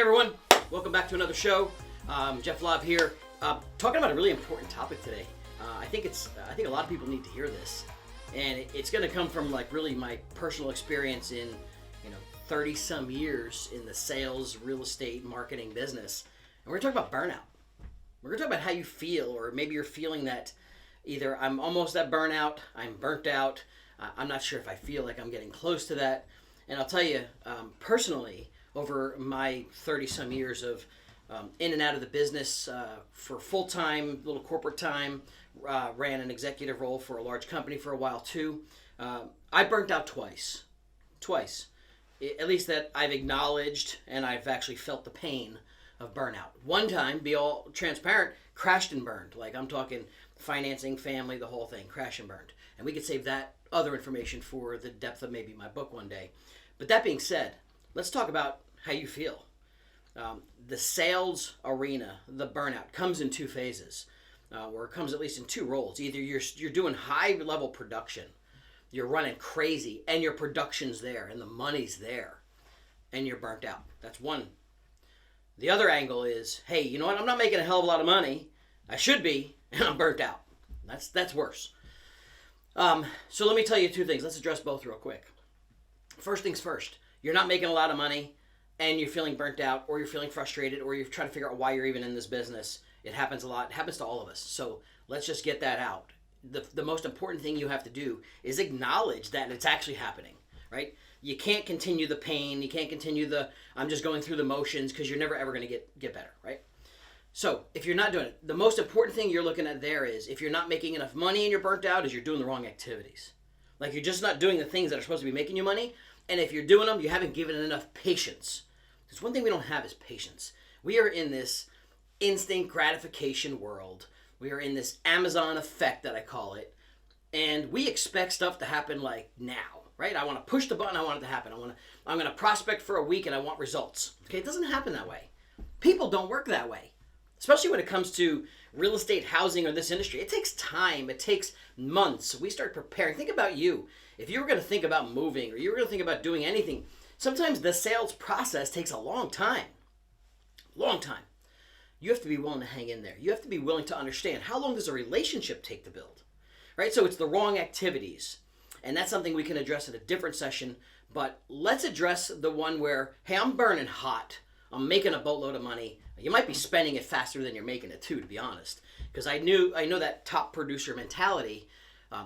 everyone, welcome back to another show. Jeff Lobb here, talking about a really important topic today. I think a lot of people need to hear this, and it's going to come from like really my personal experience in 30 some years in the sales, real estate, marketing business. And we're going to talk about burnout. We're going to talk about how you feel, or maybe you're feeling that either I'm almost at burnout, I'm burnt out, I'm not sure if I feel like I'm getting close to that. And I'll tell you, personally, over my 30 some years of in and out of the business for full-time, little corporate time, ran an executive role for a large company for a while too. I burnt out twice. At least that I've acknowledged, and I've actually felt the pain of burnout. One time, be all transparent, crashed and burned. Like I'm talking financing, family, the whole thing, crash and burned. And we could save that other information for the depth of maybe my book one day. But that being said, let's talk about how you feel. The sales arena, the burnout, comes in two phases, or it comes at least in two roles. Either you're doing high level production, you're running crazy, and your production's there, and the money's there, and you're burnt out. That's one. The other angle is, hey, you know what? I'm not making a hell of a lot of money. I should be, and I'm burnt out. That's worse. So let me tell you two things. Let's address both real quick. First things first. You're not making a lot of money, and you're feeling burnt out, or you're feeling frustrated, or you're trying to figure out why you're even in this business. It happens a lot. It happens to all of us. So let's just get that out. The most important thing you have to do is acknowledge that it's actually happening, right? You can't continue the pain. You can't continue I'm just going through the motions, because you're never ever going to get better, right? So if you're not doing it, the most important thing you're looking at there is if you're not making enough money and you're burnt out, is you're doing the wrong activities. Like you're just not doing the things that are supposed to be making you money. And if you're doing them, you haven't given it enough patience. Because one thing we don't have is patience. We are in this instant gratification world. We are in this Amazon effect that I call it. And we expect stuff to happen like now, right? I want to push the button, I want it to happen. I'm going to prospect for a week and I want results. Okay, it doesn't happen that way. People don't work that way. Especially when it comes to real estate, housing, or this industry. It takes time. It takes months. We start preparing. Think about you. If you were going to think about moving, or you were going to think about doing anything, sometimes the sales process takes a long time. Long time. You have to be willing to hang in there. You have to be willing to understand how long does a relationship take to build, right? So it's the wrong activities. And that's something we can address in a different session. But let's address the one where, hey, I'm burning hot. I'm making a boatload of money. You might be spending it faster than you're making it too, to be honest. Because I know that top producer mentality,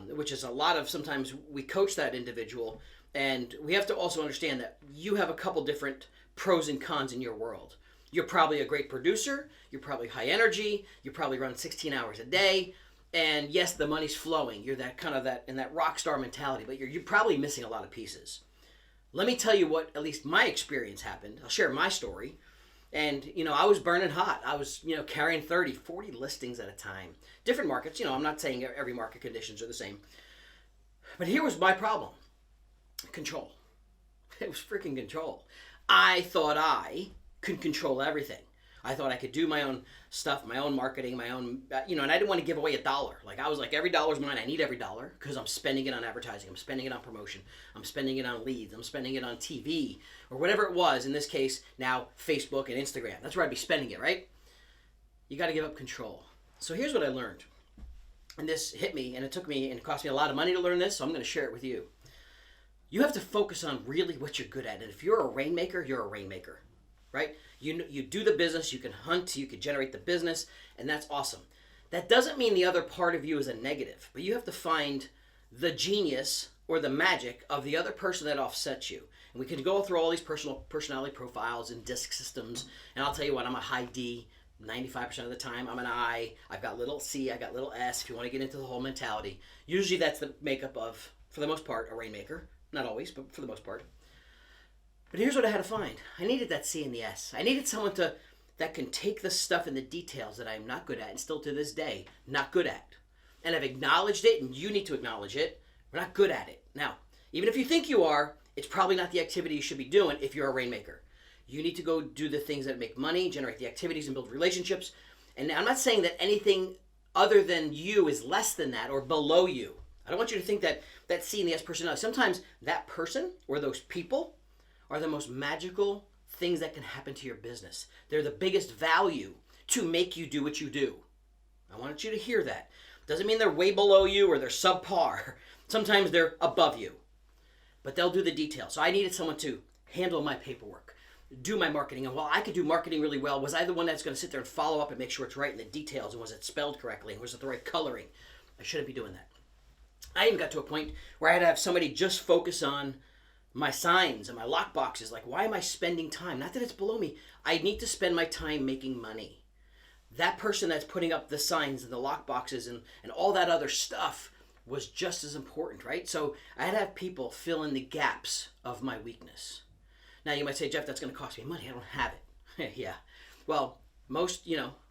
which is a lot of, sometimes we coach that individual, and we have to also understand that you have a couple different pros and cons in your world. You're probably a great producer, you're probably high energy, you probably run 16 hours a day, and yes, the money's flowing. You're in that rock star mentality, but you're probably missing a lot of pieces. Let me tell you what, at least my experience happened. I'll share my story. And, I was burning hot. I was, carrying 30, 40 listings at a time. Different markets. I'm not saying every market conditions are the same. But here was my problem. Control. It was freaking control. I thought I could control everything. I thought I could do my own stuff, my own marketing, my own, and I didn't want to give away $1. Like, I was like, every dollar's mine. I need every dollar because I'm spending it on advertising. I'm spending it on promotion. I'm spending it on leads. I'm spending it on TV or whatever it was. In this case, now Facebook and Instagram. That's where I'd be spending it, right? You got to give up control. So here's what I learned. And this hit me, and it took me, and it cost me a lot of money to learn this, so I'm going to share it with you. You have to focus on really what you're good at. And if you're a rainmaker, you're a rainmaker, right? You do the business, you can hunt, you can generate the business, and that's awesome. That doesn't mean the other part of you is a negative, but you have to find the genius or the magic of the other person that offsets you. And we can go through all these personality profiles and disc systems, and I'll tell you what, I'm a high D 95% of the time. I'm an I. I've got little C, I got little S, if you want to get into the whole mentality. Usually that's the makeup of, for the most part, a rainmaker. Not always, but for the most part. But here's what I had to find. I needed that C and the S. I needed someone that can take the stuff and the details that I'm not good at, and still to this day, not good at. And I've acknowledged it, and you need to acknowledge it. We're not good at it. Now, even if you think you are, it's probably not the activity you should be doing if you're a rainmaker. You need to go do the things that make money, generate the activities, and build relationships. And I'm not saying that anything other than you is less than that or below you. I don't want you to think that C and the S personality. Sometimes that person or those people are the most magical things that can happen to your business. They're the biggest value to make you do what you do. I want you to hear that. Doesn't mean they're way below you or they're subpar. Sometimes they're above you, but they'll do the details. So I needed someone to handle my paperwork, do my marketing. And while I could do marketing really well, was I the one that's going to sit there and follow up and make sure it's right in the details? And was it spelled correctly? And was it the right coloring? I shouldn't be doing that. I even got to a point where I had to have somebody just focus on my signs and my lock boxes. Like, why am I spending time? Not that it's below me. I need to spend my time making money. That person that's putting up the signs and the lock boxes and all that other stuff was just as important, right? So I had to have people fill in the gaps of my weakness. Now you might say, Jeff, that's going to cost me money. I don't have it. Yeah. Well, most,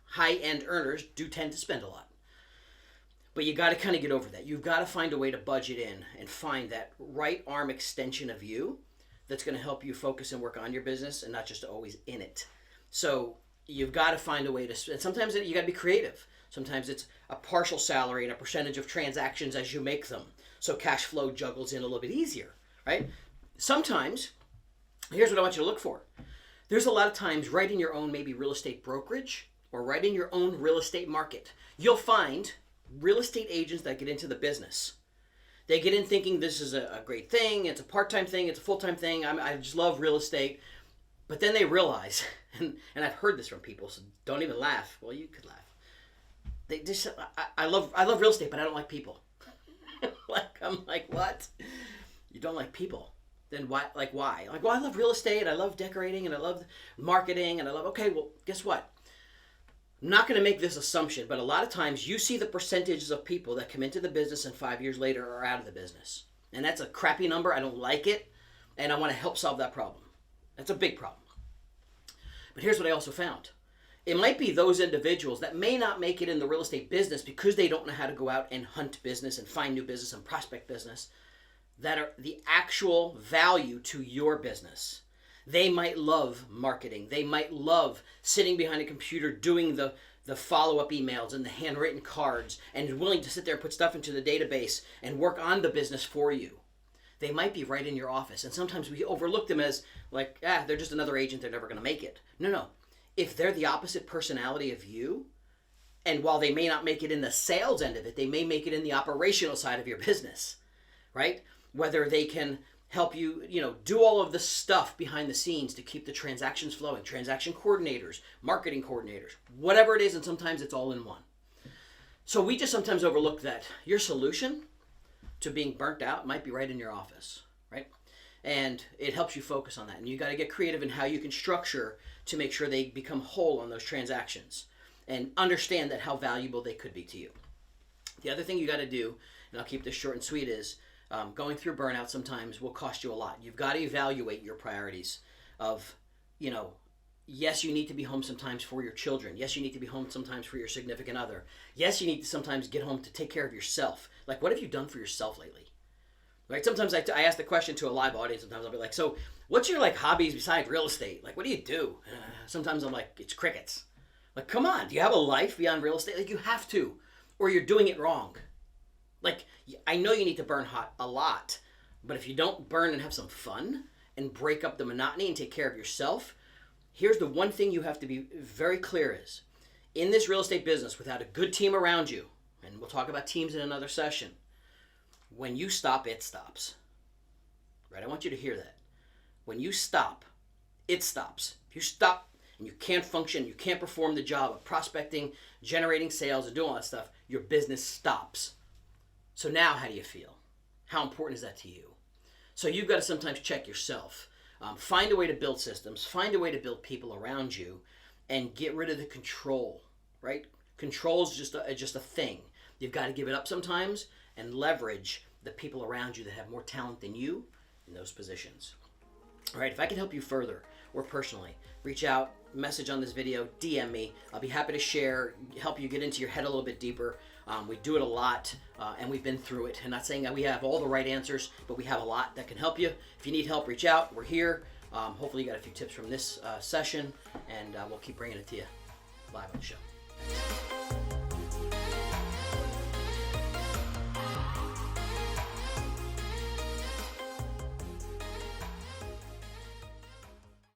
high-end earners do tend to spend a lot. But you got to kind of get over that. You've got to find a way to budget in and find that right arm extension of you that's going to help you focus and work on your business and not just always in it. So you've got to find a way to, and sometimes you got to be creative. Sometimes it's a partial salary and a percentage of transactions as you make them. So cash flow juggles in a little bit easier, right? Sometimes, here's what I want you to look for. There's a lot of times right in your own maybe real estate brokerage or right in your own real estate market, you'll find real estate agents that get into the business. They get in thinking this is a great thing, it's a part-time thing, it's a full-time thing, I just love real estate. But then they realize, and I've heard this from people, so don't even laugh. Well, you could laugh. They just, I love real estate, but I don't like people. I'm like, what? You don't like people? Then why? Like, why? Like, well, I love real estate, I love decorating, and I love marketing, and I love, okay, well, guess what? I'm not going to make this assumption, but a lot of times you see the percentages of people that come into the business and 5 years later are out of the business. And that's a crappy number. I don't like it, and I want to help solve that problem. That's a big problem. But here's what I also found. It might be those individuals that may not make it in the real estate business because they don't know how to go out and hunt business and find new business and prospect business that are the actual value to your business. They might love marketing. They might love sitting behind a computer doing the follow-up emails and the handwritten cards and willing to sit there and put stuff into the database and work on the business for you. They might be right in your office. And sometimes we overlook them as like, they're just another agent. They're never going to make it. No. If they're the opposite personality of you, and while they may not make it in the sales end of it, they may make it in the operational side of your business, right? Whether they can help you, do all of the stuff behind the scenes to keep the transactions flowing, transaction coordinators, marketing coordinators, whatever it is, and sometimes it's all in one. So we just sometimes overlook that your solution to being burnt out might be right in your office, right? And it helps you focus on that. And you got to get creative in how you can structure to make sure they become whole on those transactions and understand that how valuable they could be to you. The other thing you got to do, and I'll keep this short and sweet, is going through burnout sometimes will cost you a lot. You've got to evaluate your priorities of, yes, you need to be home sometimes for your children. Yes, you need to be home sometimes for your significant other. Yes, you need to sometimes get home to take care of yourself. Like, what have you done for yourself lately? Right? Sometimes I ask the question to a live audience. Sometimes I'll be like, so what's your hobbies besides real estate? Like, what do you do? Sometimes I'm like, it's crickets. Like, come on, do you have a life beyond real estate? Like, you have to, or you're doing it wrong. Like, I know you need to burn hot a lot, but if you don't burn and have some fun and break up the monotony and take care of yourself, here's the one thing you have to be very clear is, in this real estate business, without a good team around you, and we'll talk about teams in another session, when you stop, it stops. Right? I want you to hear that. When you stop, it stops. If you stop and you can't function, you can't perform the job of prospecting, generating sales, and doing all that stuff, your business stops. So now how do you feel? How important is that to you? So you've got to sometimes check yourself. Find a way to build systems. Find a way to build people around you and get rid of the control, right? Control is just a thing. You've got to give it up sometimes and leverage the people around you that have more talent than you in those positions. All right, if I can help you further or personally, reach out, message on this video, DM me. I'll be happy to share, help you get into your head a little bit deeper. We do it a lot, and we've been through it. I'm not saying that we have all the right answers, but we have a lot that can help you. If you need help, reach out. We're here. Hopefully you got a few tips from this session, and we'll keep bringing it to you live on the show.